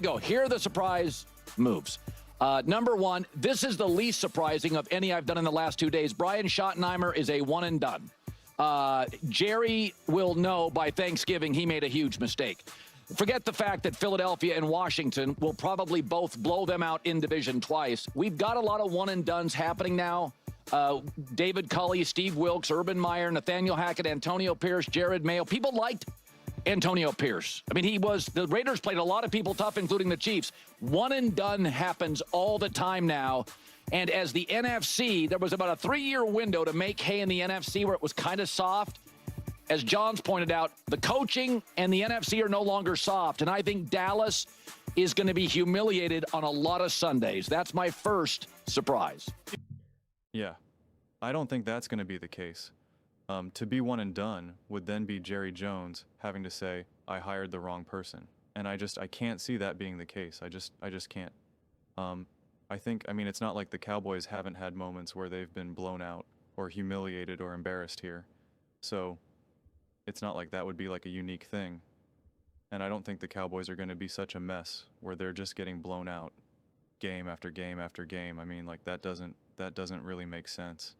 go. Here are the surprise moves. Number one, this is the least surprising of any I've done in the last 2 days. Brian Schottenheimer is a one and done. Jerry will know by Thanksgiving he made a huge mistake. Forget the fact that Philadelphia and Washington will probably both blow them out in division twice. We've got a lot of one and dones happening now. David Culley, Steve Wilkes, Urban Meyer, Nathaniel Hackett, Antonio Pierce, Jared Mayo. People liked Antonio Pierce. I mean, the Raiders played a lot of people tough, including the Chiefs. One and done happens all the time now. And as the NFC, there was about a 3-year window to make hay in the NFC where it was kind of soft. As John's pointed out, the coaching and the NFC are no longer soft. And I think Dallas is going to be humiliated on a lot of Sundays. That's my first surprise. Yeah, I don't think that's going to be the case. To be one and done would then be Jerry Jones having to say, I hired the wrong person. And I can't see that being the case. I just can't. I mean, it's not like the Cowboys haven't had moments where they've been blown out or humiliated or embarrassed here. So it's not like that would be like a unique thing. And I don't think the Cowboys are going to be such a mess where they're just getting blown out game after game after game. I mean, like that doesn't really make sense.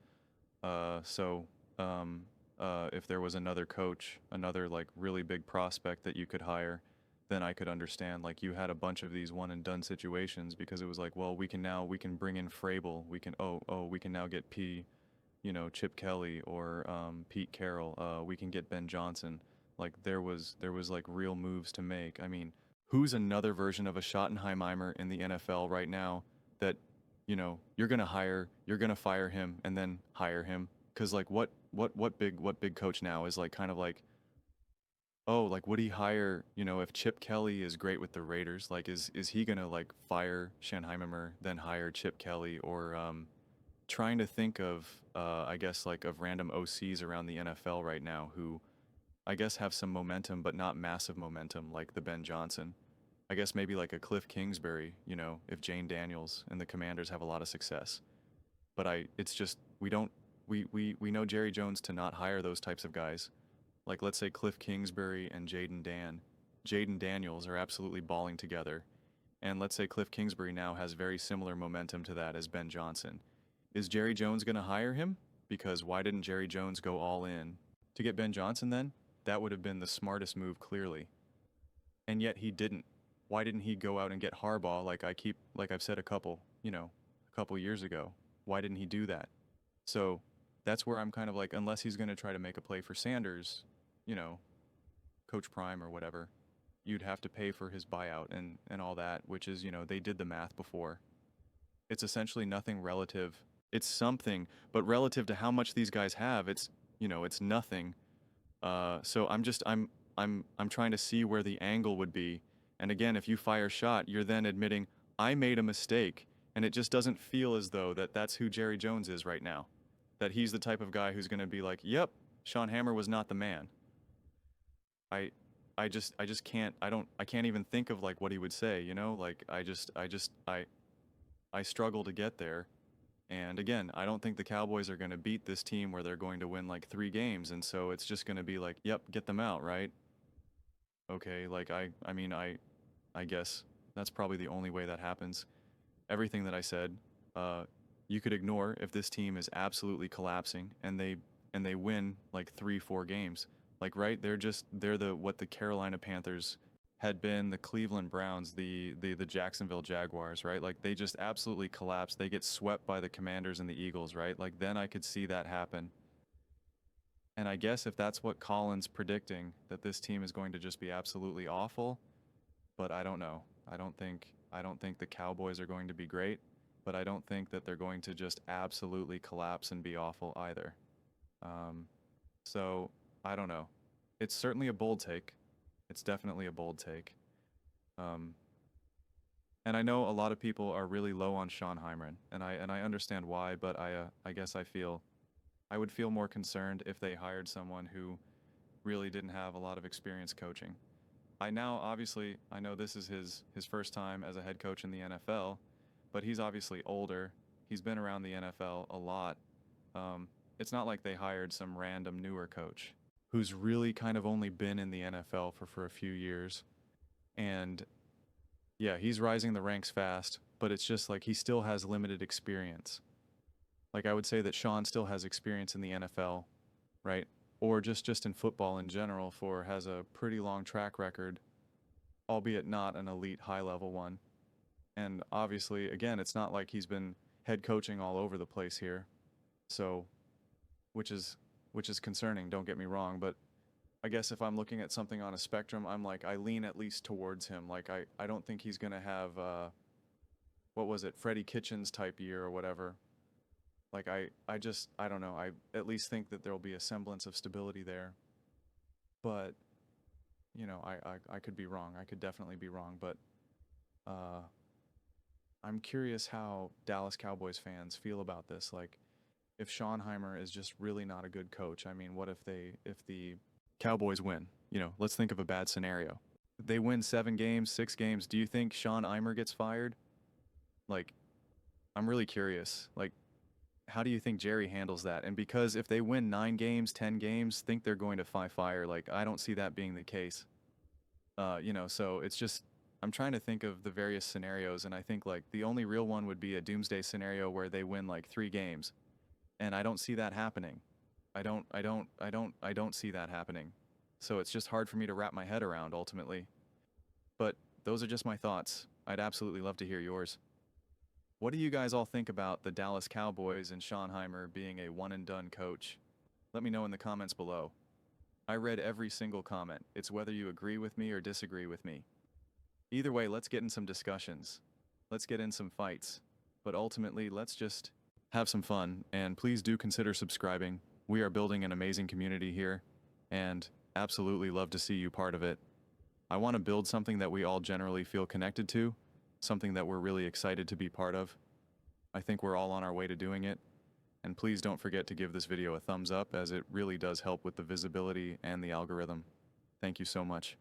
If there was another coach, another like really big prospect that you could hire, then I could understand. Like you had a bunch of these one and done situations because it was like, well, we can bring in Frable. We can we can now get Chip Kelly or Pete Carroll. We can get Ben Johnson. Like there was like real moves to make. I mean, who's another version of a Schottenheimer in the NFL right now that you're gonna fire him and then hire him? Because like what big coach now is like kind of like, oh, like would he hire, if Chip Kelly is great with the Raiders, like is he gonna like fire Schottenheimer then hire Chip Kelly? Or trying to think of I guess like of random OCs around the NFL right now who I guess have some momentum but not massive momentum, like the Ben Johnson. I guess maybe like a Cliff Kingsbury, if Jane Daniels and the Commanders have a lot of success. But it's just we know Jerry Jones to not hire those types of guys. Like let's say Cliff Kingsbury and Jaden Daniels are absolutely balling together. And let's say Cliff Kingsbury now has very similar momentum to that as Ben Johnson. Is Jerry Jones going to hire him? Because why didn't Jerry Jones go all in to get Ben Johnson then? That would have been the smartest move, clearly. And yet he didn't. Why didn't he go out and get Harbaugh like I've said a couple years ago? Why didn't he do that? So that's where I'm kind of like, unless he's going to try to make a play for Sanders, Coach Prime or whatever, you'd have to pay for his buyout and all that, which is, they did the math before. It's essentially nothing relative. It's something, but relative to how much these guys have, it's nothing. So I'm trying to see where the angle would be. And again, if you fire Schott, you're then admitting, I made a mistake. And it just doesn't feel as though that's who Jerry Jones is right now. That he's the type of guy who's going to be like, yep, Schottenheimer was not the man. I just can't, I can't even think of like what he would say, like I struggle to get there. And again, I don't think the Cowboys are going to beat this team where they're going to win like 3 games. And so it's just going to be like, yep, get them out, right? Okay, like I guess that's probably the only way that happens. Everything that I said, you could ignore if this team is absolutely collapsing and they win like 3-4 games. Like, right, they're what the Carolina Panthers had been, the Cleveland Browns, the Jacksonville Jaguars, right? Like they just absolutely collapse. They get swept by the Commanders and the Eagles, right? Like then I could see that happen. And I guess if that's what Colin's predicting, that this team is going to just be absolutely awful, but I don't know. I don't think the Cowboys are going to be great, but I don't think that they're going to just absolutely collapse and be awful either. So I don't know. It's certainly a bold take. It's definitely a bold take. And I know a lot of people are really low on Schottenheimer, and I understand why, but I guess I would feel more concerned if they hired someone who really didn't have a lot of experience coaching. I know this is his first time as a head coach in the NFL, but he's obviously older. He's been around the NFL a lot. It's not like they hired some random newer coach who's really kind of only been in the NFL for a few years. And Yeah, he's rising the ranks fast, but it's just like he still has limited experience. Like I would say that Sean still has experience in the NFL, right? Or just in football in general for has a pretty long track record, albeit not an elite high level one. And obviously, again, it's not like he's been head coaching all over the place here. So, which is which is concerning, don't get me wrong, but I guess if I'm looking at something on a spectrum, I'm like I lean at least towards him. Like I don't think he's going to have what was it, Freddie Kitchens type year or whatever. Like I don't know. I at least think that there'll be a semblance of stability there. But, I could be wrong. I could definitely be wrong, but uh I'm curious how Dallas Cowboys fans feel about this. Like if Schottenheimer is just really not a good coach. I mean, what if the Cowboys win? Let's think of a bad scenario. They win 7 games, 6 games. Do you think Sean Eimer gets fired? Like I'm really curious. Like how do you think Jerry handles that? And because if they win 9 games, 10 games, think they're going to fire, like I don't see that being the case. So it's just I'm trying to think of the various scenarios, and I think like the only real one would be a doomsday scenario where they win like 3 games. And I don't see that happening. I don't see that happening. So it's just hard for me to wrap my head around ultimately. But those are just my thoughts. I'd absolutely love to hear yours. What do you guys all think about the Dallas Cowboys and Schottenheimer being a one and done coach? Let me know in the comments below. I read every single comment. It's whether you agree with me or disagree with me. Either way, let's get in some discussions. Let's get in some fights. But ultimately, let's just have some fun, and please do consider subscribing. We are building an amazing community here, and absolutely love to see you part of it. I want to build something that we all generally feel connected to, something that we're really excited to be part of. I think we're all on our way to doing it, and please don't forget to give this video a thumbs up as it really does help with the visibility and the algorithm. Thank you so much.